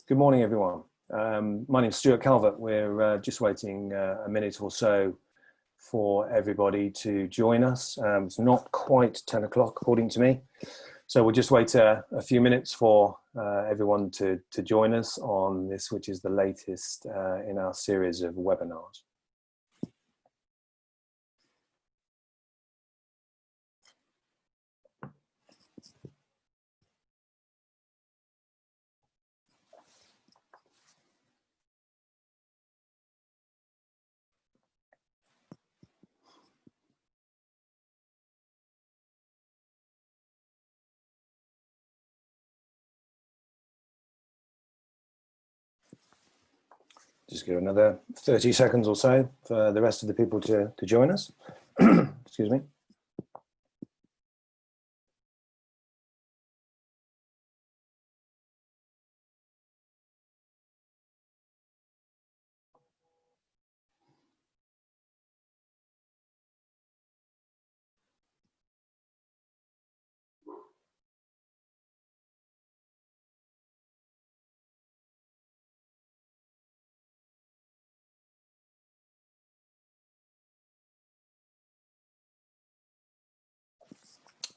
Good morning, everyone. My name is Stuart Calvert. We're just waiting a minute or so for everybody to join us. It's not quite 10 o'clock, according to me. So we'll just wait a few minutes for everyone to join us on this, which is the latest in our series of webinars. Just give another 30 seconds or so for the rest of the people to join us. Excuse me.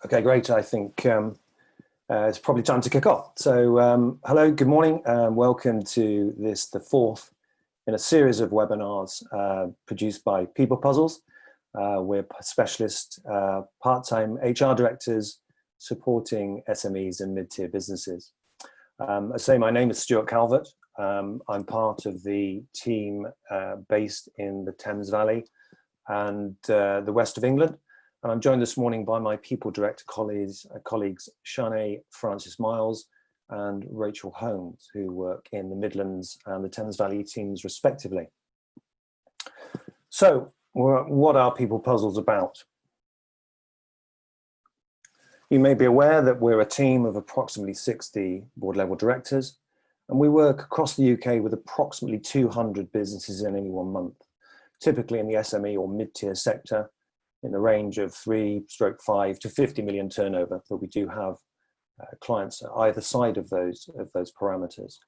Okay, great. I think it's probably time to kick off. So hello, good morning, and welcome to this, the fourth in a series of webinars produced by People Puzzles. We're specialist part-time HR directors supporting SMEs and mid-tier businesses. I say my name is Stuart Calvert. I'm part of the team based in the Thames Valley and the west of England. And I'm joined this morning by my People Director colleagues Shanae Francis Miles and Rachel Holmes, who work in the Midlands and the Thames Valley teams respectively. So what are People Puzzles about? You may be aware that we're a team of approximately 60 board level directors, and we work across the UK with approximately 200 businesses in any one month, typically in the SME or mid-tier sector, in the range of 3-5 to 50 million turnover, but we do have clients at either side of those parameters,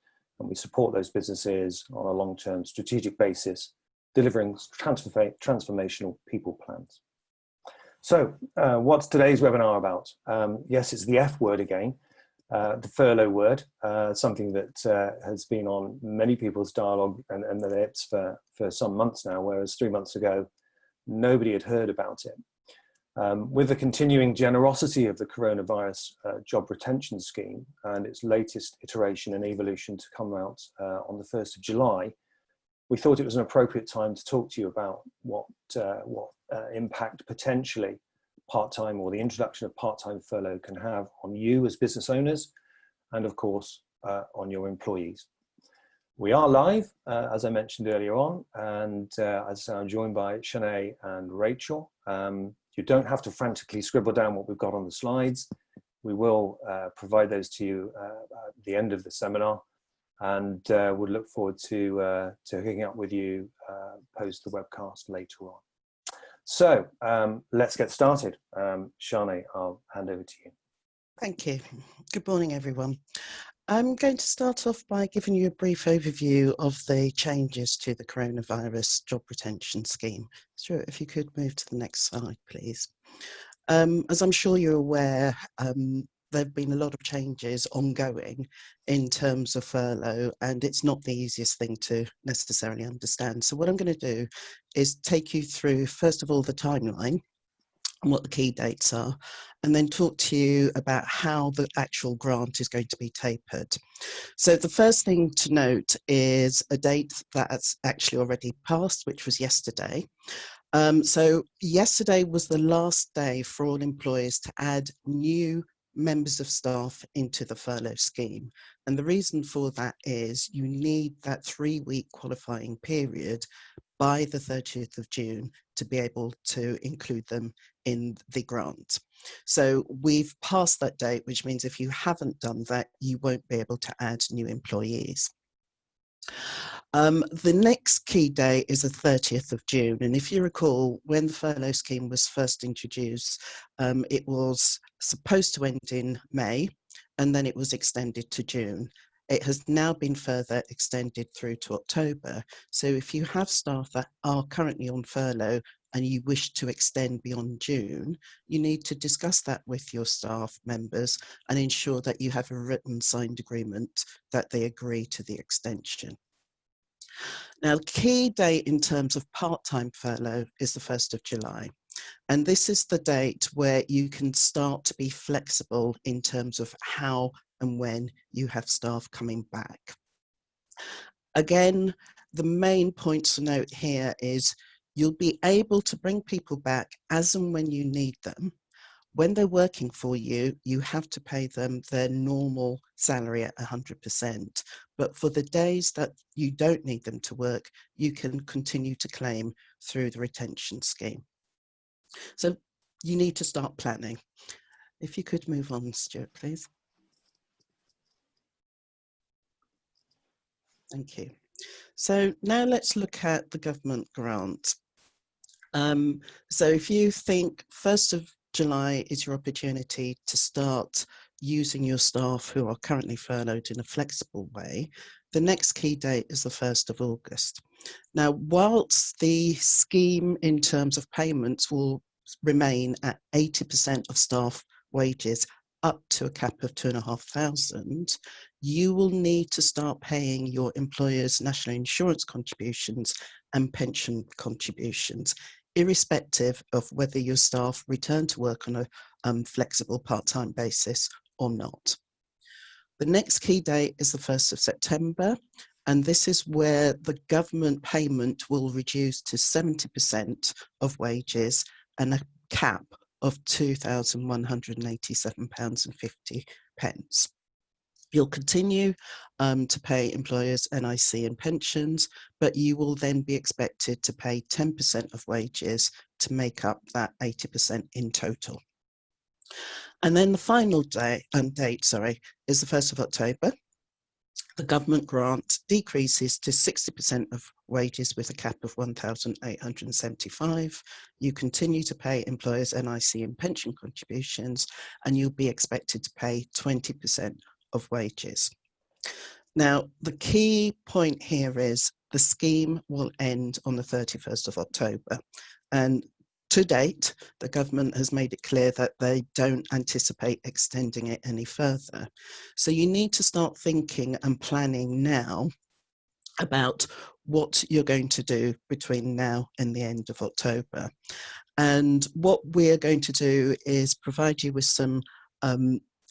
and we support those businesses on a long-term strategic basis, delivering transformational people plans. So what's today's webinar about? Yes, it's the F word again, the furlough word, something that has been on many people's dialogue and their lips for some months now, whereas 3 months ago, nobody had heard about it. With the continuing generosity of the coronavirus job retention scheme and its latest iteration and evolution to come out on the 1st of July, we thought it was an appropriate time to talk to you about what impact potentially part-time or the introduction of part-time furlough can have on you as business owners and of course on your employees. We are live, as I mentioned earlier on, and as I'm joined by Shanae and Rachel. You don't have to frantically scribble down what we've got on the slides. We will provide those to you at the end of the seminar, and we'll look forward to hooking up with you post the webcast later on. So let's get started. Shanae, I'll hand over to you. Thank you. Good morning, everyone. I'm going to start off by giving you a brief overview of the changes to the coronavirus job retention scheme. Stuart, if you could move to the next slide, please. As I'm sure you're aware, there have been a lot of changes ongoing in terms of furlough, and it's not the easiest thing to necessarily understand. So what I'm going to do is take you through, first of all, the timeline and what the key dates are, and then talk to you about how the actual grant is going to be tapered. So the first thing to note is a date that's actually already passed, which was yesterday. So yesterday was the last day for all employers to add new members of staff into the furlough scheme. And the reason for that is you need that 3-week qualifying period by the 30th of June to be able to include them in the grant. So we've passed that date, which means if you haven't done that, you won't be able to add new employees. The next key day is the 30th of June. And if you recall, when the furlough scheme was first introduced, it was supposed to end in May, and then it was extended to June. It has now been further extended through to October. So if you have staff that are currently on furlough and you wish to extend beyond June, you need to discuss that with your staff members and ensure that you have a written signed agreement that they agree to the extension. Now, the key date in terms of part-time furlough is the 1st of July. And this is the date where you can start to be flexible in terms of how and when you have staff coming back. Again, the main point to note here is you'll be able to bring people back as and when you need them. When they're working for you, you have to pay them their normal salary at 100%. But for the days that you don't need them to work, you can continue to claim through the retention scheme. So you need to start planning. If you could move on, Stuart, please. Thank you. So now let's look at the government grant. So if you think 1st of July is your opportunity to start using your staff who are currently furloughed in a flexible way, the next key date is the 1st of August. Now, whilst the scheme in terms of payments will remain at 80% of staff wages up to a cap of 2,500, you will need to start paying your employer's national insurance contributions and pension contributions, irrespective of whether your staff return to work on a flexible part-time basis or not. The next key date is the 1st of September, and this is where the government payment will reduce to 70% of wages and a cap of £2,187.50. You'll continue to pay employers NIC and pensions, but you will then be expected to pay 10% of wages to make up that 80% in total. And then the final date is the 1st of October. The government grant decreases to 60% of wages with a cap of 1,875. You continue to pay employers NIC and pension contributions, and you'll be expected to pay 20% of wages. Now, the key point here is the scheme will end on the 31st of October. And to date, the government has made it clear that they don't anticipate extending it any further. So you need to start thinking and planning now about what you're going to do between now and the end of October. And what we're going to do is provide you with some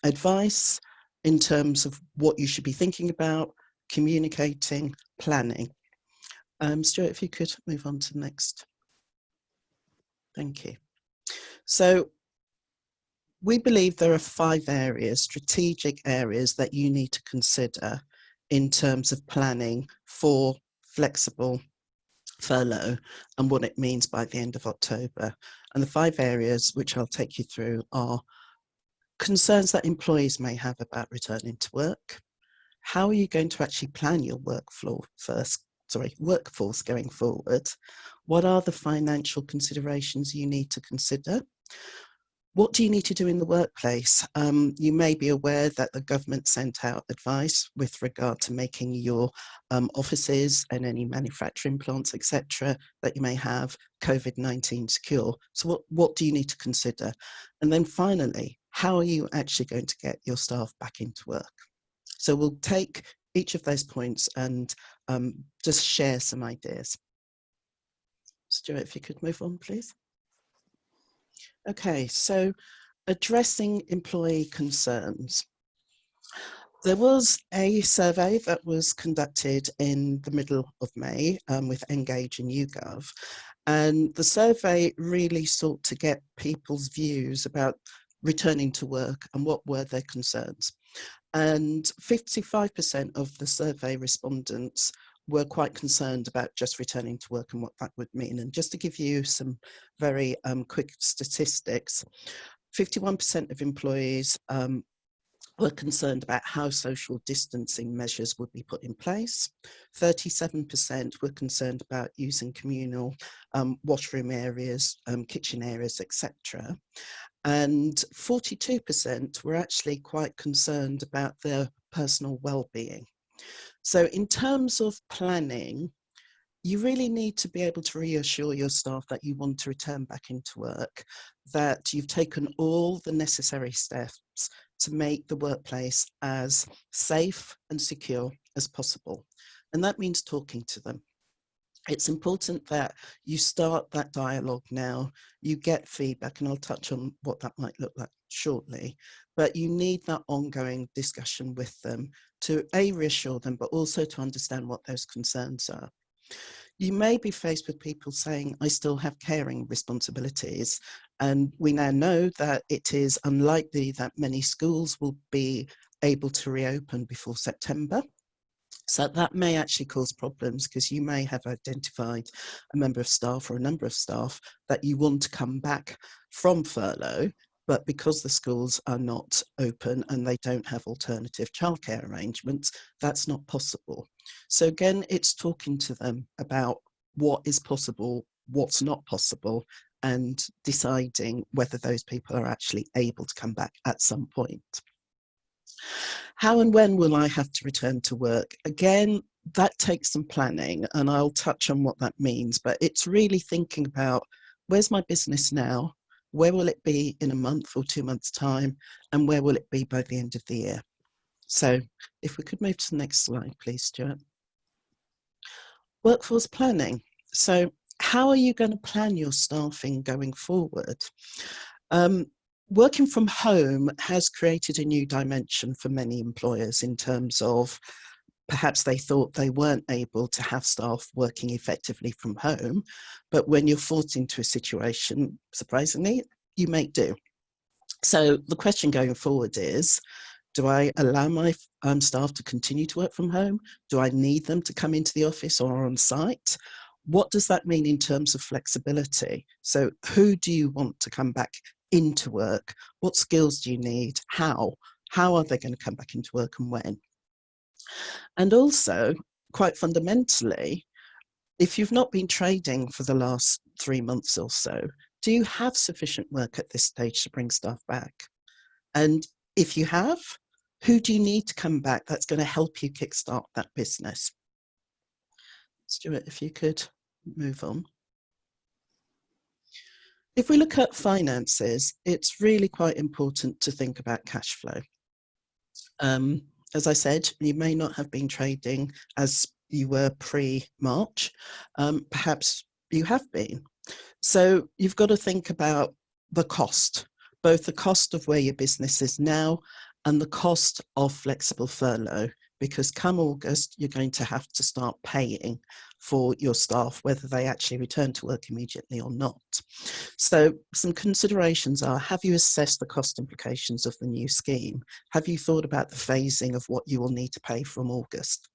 advice in terms of what you should be thinking about, communicating, planning. Stuart, if you could move on to the next. Thank you. So we believe there are 5 areas, strategic areas that you need to consider in terms of planning for flexible furlough and what it means by the end of October. And the 5 areas which I'll take you through are concerns that employees may have about returning to work. How are you going to actually plan your workforce going forward? What are the financial considerations you need to consider? What do you need to do in the workplace? You may be aware that the government sent out advice with regard to making your offices and any manufacturing plants, etc., that you may have COVID-19 secure. So what do you need to consider? And then finally, how are you actually going to get your staff back into work? So we'll take each of those points and just share some ideas. Stuart, if you could move on, please. Okay, so addressing employee concerns. There was a survey that was conducted in the middle of May with Engage and YouGov, and the survey really sought to get people's views about returning to work and what were their concerns. And 55% of the survey respondents were quite concerned about just returning to work and what that would mean. And just to give you some very quick statistics, 51% of employees were concerned about how social distancing measures would be put in place. 37% were concerned about using communal washroom areas, kitchen areas, etc. And 42% were actually quite concerned about their personal well-being. So in terms of planning, you really need to be able to reassure your staff that you want to return back into work, that you've taken all the necessary steps to make the workplace as safe and secure as possible. And that means talking to them. It's important that you start that dialogue now, you get feedback, and I'll touch on what that might look like shortly, but you need that ongoing discussion with them to reassure them, but also to understand what those concerns are. You may be faced with people saying, I still have caring responsibilities. And we now know that it is unlikely that many schools will be able to reopen before September. So that may actually cause problems, because you may have identified a member of staff or a number of staff that you want to come back from furlough, but because the schools are not open and they don't have alternative childcare arrangements, that's not possible. So again, it's talking to them about what is possible, what's not possible, and deciding whether those people are actually able to come back at some point. How and when will I have to return to work? Again, that takes some planning, and I'll touch on what that means, but it's really thinking about, where's my business now? Where will it be in a month or 2 months' time? And where will it be by the end of the year? So if we could move to the next slide, please, Stuart. Workforce planning. So how are you going to plan your staffing going forward? Working from home has created a new dimension for many employers in terms of perhaps they thought they weren't able to have staff working effectively from home, but when you're forced into a situation, surprisingly, you make do. So the question going forward is, do I allow my staff to continue to work from home? Do I need them to come into the office or on site? What does that mean in terms of flexibility? So who do you want to come back into work? What skills do you need? How are they going to come back into work, and when? And also, quite fundamentally, if you've not been trading for the last 3 months or so, do you have sufficient work at this stage to bring staff back? And if you have, who do you need to come back that's going to help you kickstart that business? Stuart, if you could move on. If we look at finances, it's really quite important to think about cash flow. As I said, you may not have been trading as you were pre-March. Perhaps you have been. So you've got to think about the cost, both the cost of where your business is now and the cost of flexible furlough, because come August, you're going to have to start paying for your staff, whether they actually return to work immediately or not. So some considerations are, have you assessed the cost implications of the new scheme? Have you thought about the phasing of what you will need to pay from August?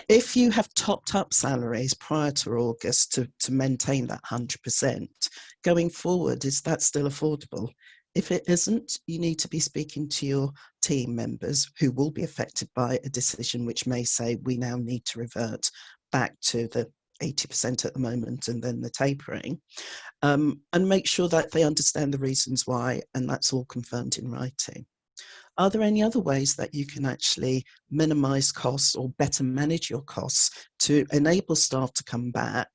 If you have topped up salaries prior to August to maintain that 100%, going forward, is that still affordable? If it isn't, you need to be speaking to your team members who will be affected by a decision which may say we now need to revert back to the 80% at the moment and then the tapering, and make sure that they understand the reasons why, and that's all confirmed in writing. Are there any other ways that you can actually minimise costs or better manage your costs to enable staff to come back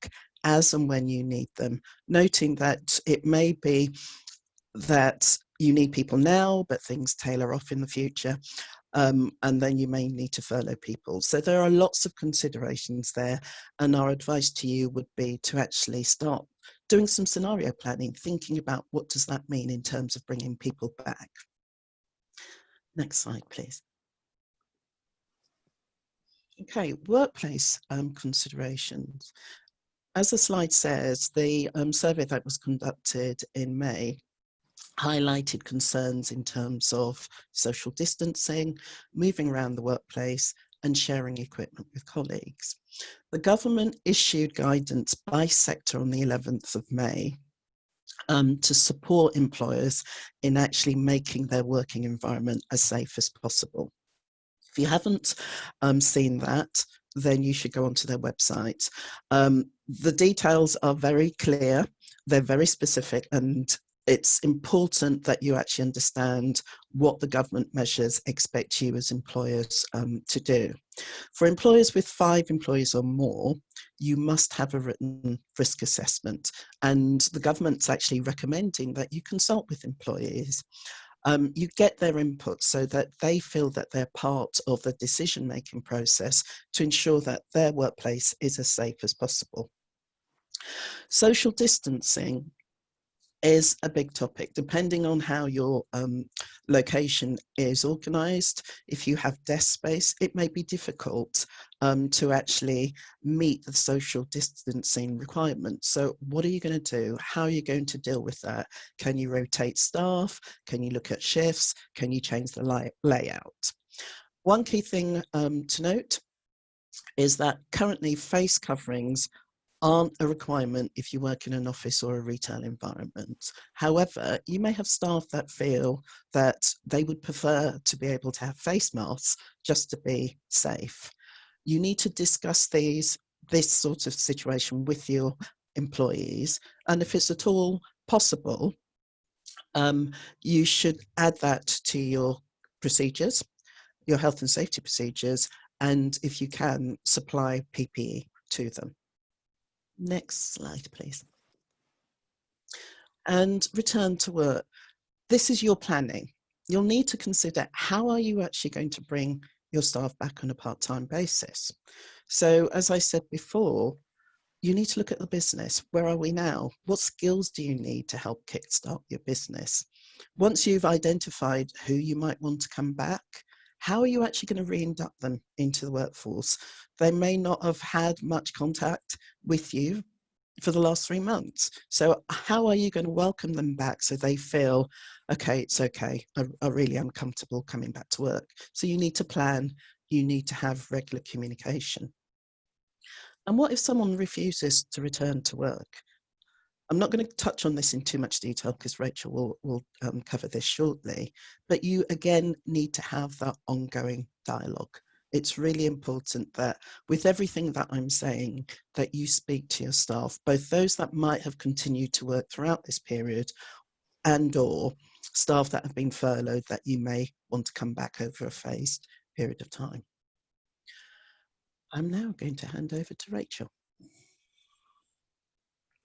as and when you need them, noting that it may be that you need people now, but things tailor off in the future, and then you may need to furlough people. So there are lots of considerations there, and our advice to you would be to actually start doing some scenario planning, thinking about what does that mean in terms of bringing people back. Next slide, please. Okay, workplace considerations. As the slide says, the survey that was conducted in May highlighted concerns in terms of social distancing, moving around the workplace, and sharing equipment with colleagues. The government issued guidance by sector on the 11th of May to support employers in actually making their working environment as safe as possible. If you haven't seen that, then you should go onto their website. The details are very clear, they're very specific, and it's important that you actually understand what the government measures expect you as employers to do. For employers with 5 employees or more, you must have a written risk assessment, and the government's actually recommending that you consult with employees. You get their input so that they feel that they're part of the decision-making process to ensure that their workplace is as safe as possible. Social distancing is a big topic, depending on how your location is organised. If you have desk space, it may be difficult to actually meet the social distancing requirements. So what are you going to do? How are you going to deal with that? Can you rotate staff? Can you look at shifts? Can you change the layout? One key thing to note is that currently face coverings aren't a requirement if you work in an office or a retail environment. However, you may have staff that feel that they would prefer to be able to have face masks just to be safe. You need to discuss this sort of situation with your employees, and if it's at all possible, you should add that to your procedures, your health and safety procedures, and if you can, supply PPE to them. Next slide, please. And return to work. This is your planning. You'll need to consider, how are you actually going to bring your staff back on a part-time basis? So as I said before, you need to look at the business. Where are we now? What skills do you need to help kickstart your business? Once you've identified who you might want to come back, how are you actually going to reinduct them into the workforce? They may not have had much contact with you for the last 3 months. So how are you going to welcome them back so they feel, okay, it's okay, I really am comfortable coming back to work? So you need to plan, you need to have regular communication. And what if someone refuses to return to work? I'm not going to touch on this in too much detail because Rachel will cover this shortly, but you again need to have that ongoing dialogue. It's really important that with everything that I'm saying, that you speak to your staff, both those that might have continued to work throughout this period and or staff that have been furloughed that you may want to come back over a phased period of time. I'm now going to hand over to Rachel.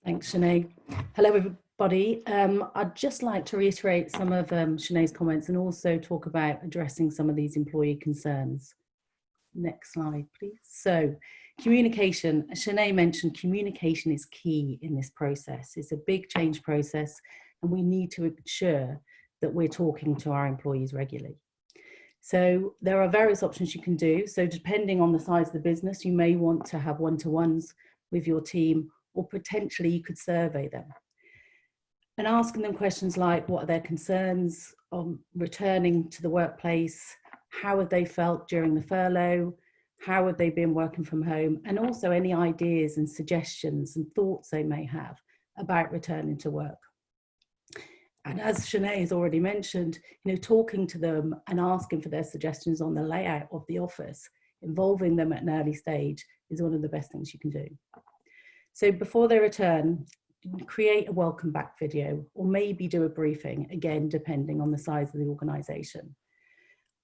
Thanks, Sinead. Hello, everybody. I'd just like to reiterate some of Sinead's comments and also talk about addressing some of these employee concerns. Next slide, please. So, communication. As Sinead mentioned, communication is key in this process. It's a big change process, and we need to ensure that we're talking to our employees regularly. So there are various options you can do. So depending on the size of the business, you may want to have one-to-ones with your team, or potentially you could survey them and asking them questions like, what are their concerns on returning to the workplace? How have they felt during the furlough? How have they been working from home? And also any ideas and suggestions and thoughts they may have about returning to work. And as Sinead has already mentioned, talking to them and asking for their suggestions on the layout of the office, involving them at an early stage, is one of the best things you can do. So before they return, create a welcome back video, or maybe do a briefing, again, depending on the size of the organisation.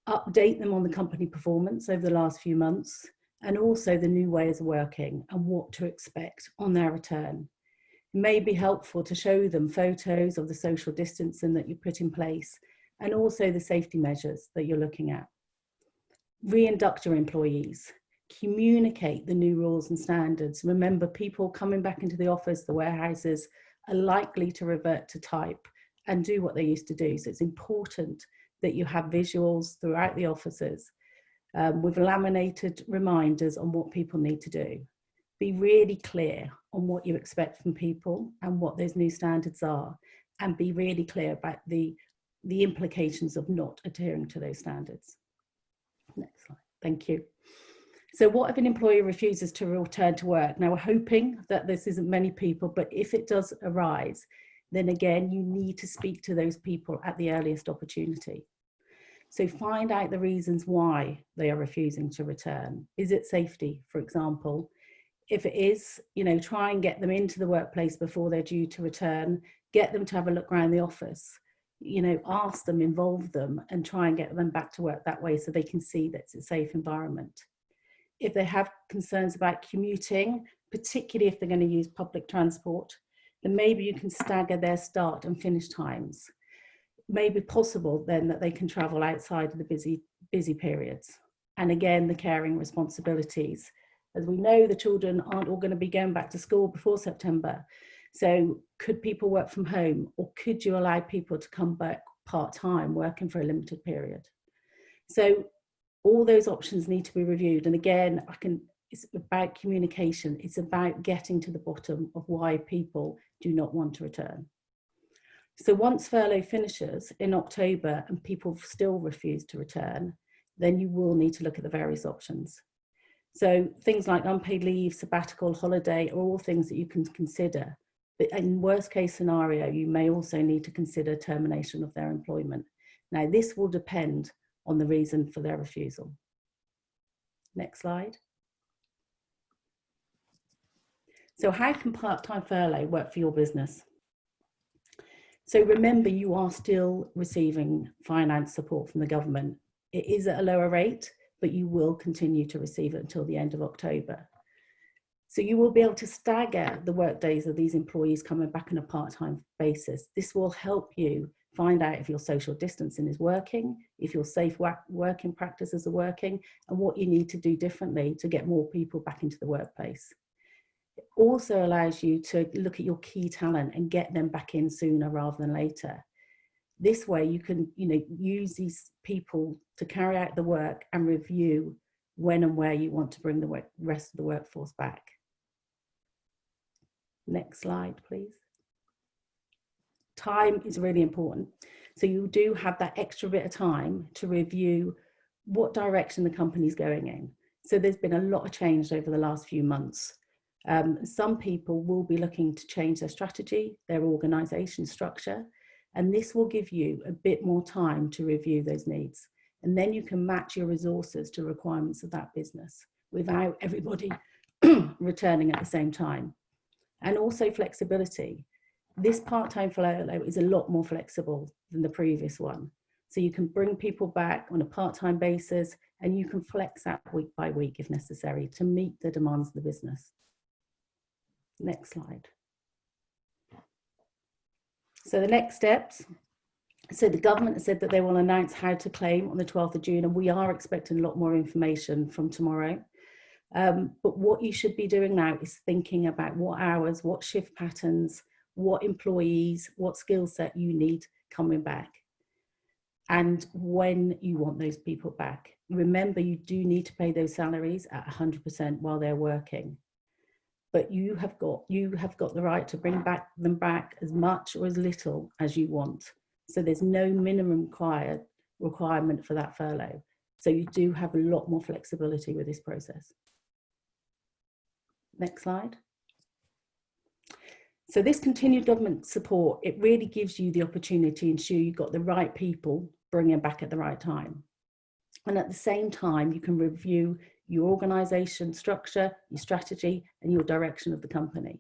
Update them on the company performance over the last few months, and also the new ways of working and what to expect on their return. It may be helpful to show them photos of the social distancing that you put in place, and also the safety measures that you're looking at. Reinduct your employees. Communicate the new rules and standards. Remember, people coming back into the office, the warehouses, are likely to revert to type and do what they used to do. So it's important that you have visuals throughout the offices with laminated reminders on what people need to do. Be really clear on what you expect from people and what those new standards are, and be really clear about the implications of not adhering to those standards. Next slide. Thank you. So what if an employee refuses to return to work? Now, we're hoping that this isn't many people, but if it does arise, then again, you need to speak to those people at the earliest opportunity. So find out the reasons why they are refusing to return. Is it safety, for example? If it is, try and get them into the workplace before they're due to return. get them to have a look around the office, you know, ask them, involve them, and try and get them back to work that way so they can see that it's a safe environment. If they have concerns about commuting, particularly if they're going to use public transport, then maybe you can stagger their start and finish times. It may be possible then that they can travel outside of the busy periods. And again, the caring responsibilities. As we know, the children aren't all going to be going back to school before September. So could people work from home, or could you allow people to come back part-time working for a limited period? So all those options need to be reviewed. And again, it's about communication. It's about getting to the bottom of why people do not want to return. So once furlough finishes in October and people still refuse to return, then you will need to look at the various options. So things like unpaid leave, sabbatical, holiday are all things that you can consider. But in worst case scenario, you may also need to consider termination of their employment. Now, this will depend on the reason for their refusal. Next slide. So how can part-time furlough work for your business? So remember, you are still receiving finance support from the government. It is at a lower rate, but you will continue to receive it until the end of October. So you will be able to stagger the work days of these employees coming back on a part-time basis. This will help you find out if your social distancing is working, if your safe working practices are working, and what you need to do differently to get more people back into the workplace. It also allows you to look at your key talent and get them back in sooner rather than later. This way you can, use these people to carry out the work and review when and where you want to bring the rest of the workforce back. Next slide, please. Time is really important. So you do have that extra bit of time to review what direction the company's going in. So there's been a lot of change over the last few months. Some people will be looking to change their strategy, their organisation structure, and this will give you a bit more time to review those needs. And then you can match your resources to requirements of that business without everybody returning at the same time. And also flexibility. This part-time furlough is a lot more flexible than the previous one. So you can bring people back on a part-time basis, and you can flex that week by week if necessary to meet the demands of the business. Next slide. So the next steps. So the government has said that they will announce how to claim on the 12th of June, and we are expecting a lot more information from tomorrow. But what you should be doing now is thinking about what hours, what shift patterns, what employees, what skill set you need coming back, and when you want those people back. Remember, you do need to pay those salaries at 100% while they're working. But you have got the right to bring them back as much or as little as you want. So there's no minimum requirement for that furlough. So you do have a lot more flexibility with this process. Next slide. So this continued government support, it really gives you the opportunity to ensure you've got the right people bringing back at the right time. And at the same time, you can review your organisation structure, your strategy, and your direction of the company.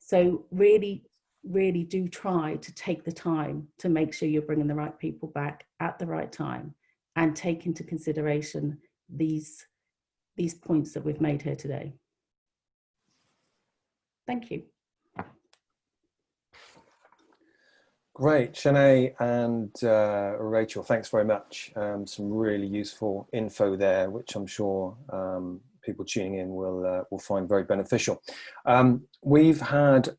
So really, really do try to take the time to make sure you're bringing the right people back at the right time and take into consideration these points that we've made here today. Thank you. Great, Sinead and Rachel, thanks very much. Some really useful info there, which I'm sure people tuning in will find very beneficial. We've had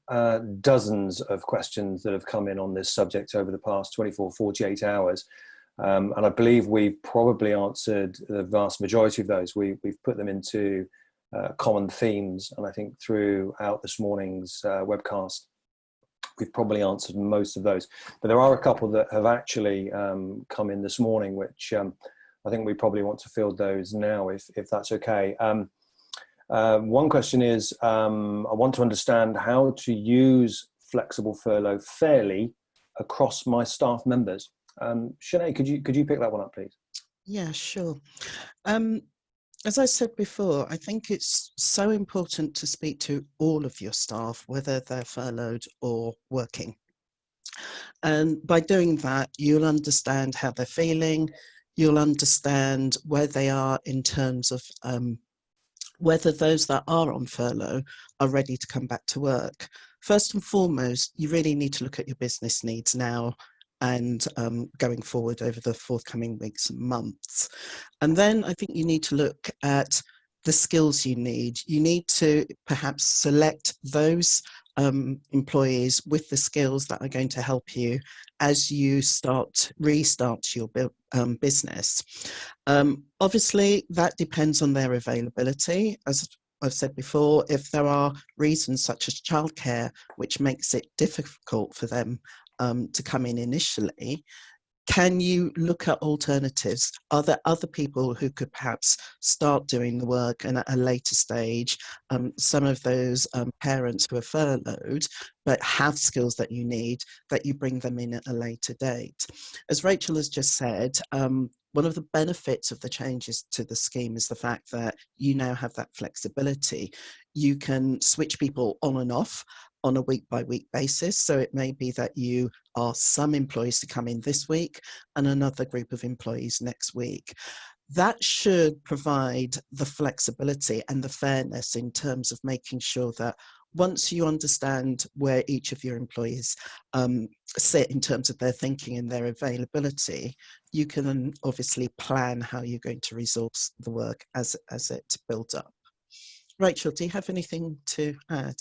dozens of questions that have come in on this subject over the past 24, 48 hours. And I believe we've probably answered the vast majority of those. We've put them into common themes, and I think throughout this morning's webcast, we've probably answered most of those, but there are a couple that have actually come in this morning, which I think we probably want to field those now, if that's okay. One question is, I want to understand how to use flexible furlough fairly across my staff members. Sinead, could you pick that one up, please? Yeah, sure. As I said before, I think it's so important to speak to all of your staff, whether they're furloughed or working. And by doing that, you'll understand how they're feeling, you'll understand where they are in terms of whether those that are on furlough are ready to come back to work. First and foremost, you really need to look at your business needs now and going forward over the forthcoming weeks and months. And then I think you need to look at the skills you need. You need to perhaps select those employees with the skills that are going to help you as you restart your business. Obviously, that depends on their availability. As I've said before, if there are reasons such as childcare, which makes it difficult for them to come in initially, can you look at alternatives? Are there other people who could perhaps start doing the work and at a later stage? Some of those parents who are furloughed but have skills that you need, that you bring them in at a later date. As Rachel has just said, one of the benefits of the changes to the scheme is the fact that you now have that flexibility. You can switch people on and off on a week-by-week basis. So it may be that you ask some employees to come in this week and another group of employees next week. That should provide the flexibility and the fairness in terms of making sure that once you understand where each of your employees sit in terms of their thinking and their availability, you can obviously plan how you're going to resource the work as it builds up. Rachel, do you have anything to add?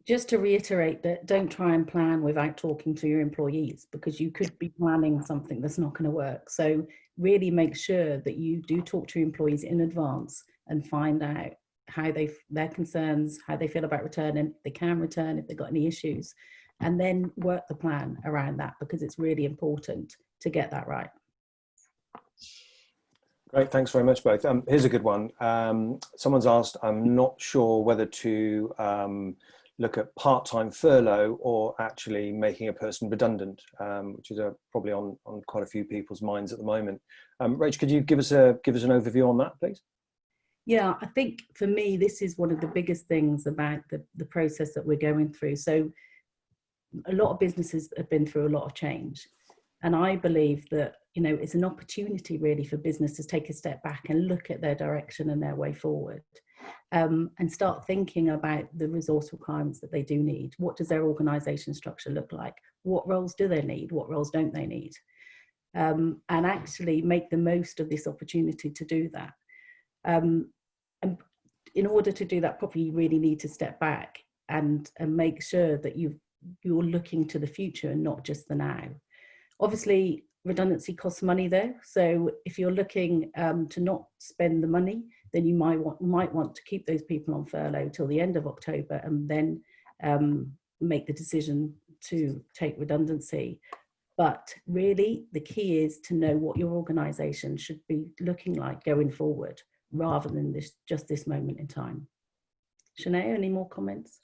Just to reiterate that don't try and plan without talking to your employees, because you could be planning something that's not going to work. So really make sure that you do talk to your employees in advance and find out how their concerns, how they feel about returning, if they can return, if they've got any issues, and then work the plan around that, because it's really important to get that right. Great, thanks very much both. Here's a good one. Someone's asked, I'm not sure whether to look at part-time furlough or actually making a person redundant, which is probably on quite a few people's minds at the moment. Rach, could you give us an overview on that, please? Yeah, I think for me, this is one of the biggest things about the process that we're going through. So a lot of businesses have been through a lot of change. And I believe that, you know, it's an opportunity really for businesses to take a step back and look at their direction and their way forward. And start thinking about the resource requirements that they do need. What does their organisation structure look like? What roles do they need? What roles don't they need? And actually make the most of this opportunity to do that. And in order to do that properly, you really need to step back and make sure that you're looking to the future and not just the now. Obviously, redundancy costs money there. So if you're looking to not spend the money, then you might want to keep those people on furlough till the end of October and then make the decision to take redundancy. But really, the key is to know what your organisation should be looking like going forward, rather than just this moment in time. Sinead, any more comments?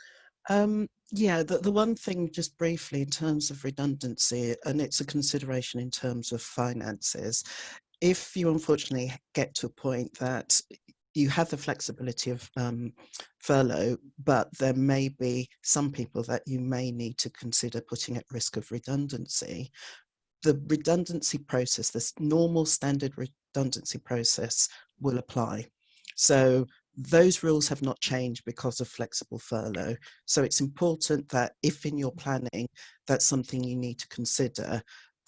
Yeah, the one thing just briefly in terms of redundancy, and it's a consideration in terms of finances, if you unfortunately get to a point that you have the flexibility of furlough, but there may be some people that you may need to consider putting at risk of redundancy, the redundancy process, this normal standard redundancy process will apply. So those rules have not changed because of flexible furlough. So it's important that if in your planning, that's something you need to consider,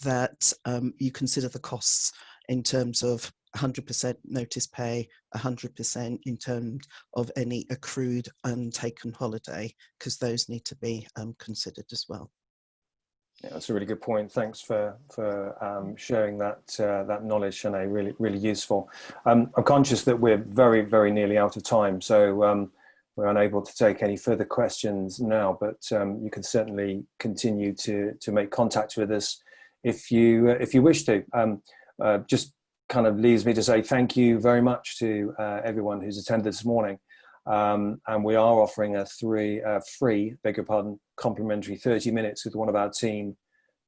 that you consider the costs in terms of 100% notice pay, 100% in terms of any accrued untaken holiday, because those need to be considered as well. Yeah, that's a really good point. Thanks for sharing that knowledge, Sinead. Really useful. I'm conscious that we're very nearly out of time, so we're unable to take any further questions now. But you can certainly continue to make contact with us if you wish to. Just kind of leaves me to say thank you very much to everyone who's attended this morning. And we are offering a free, complimentary 30 minutes with one of our team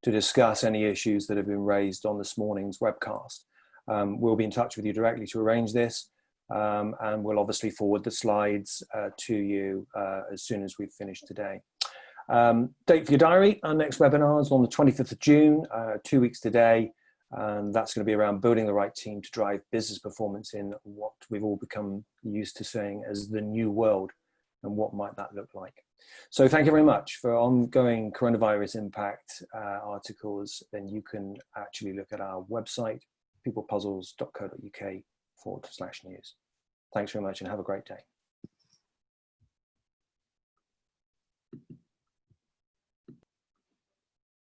to discuss any issues that have been raised on this morning's webcast. We'll be in touch with you directly to arrange this, and we'll obviously forward the slides to you as soon as we've finished today. Date for your diary, our next webinar is on the 25th of June, 2 weeks today. And that's going to be around building the right team to drive business performance in what we've all become used to saying as the new world, and what might that look like. So thank you very much. For ongoing coronavirus impact articles, then you can actually look at our website, peoplepuzzles.co.uk/news. Thanks very much and have a great day.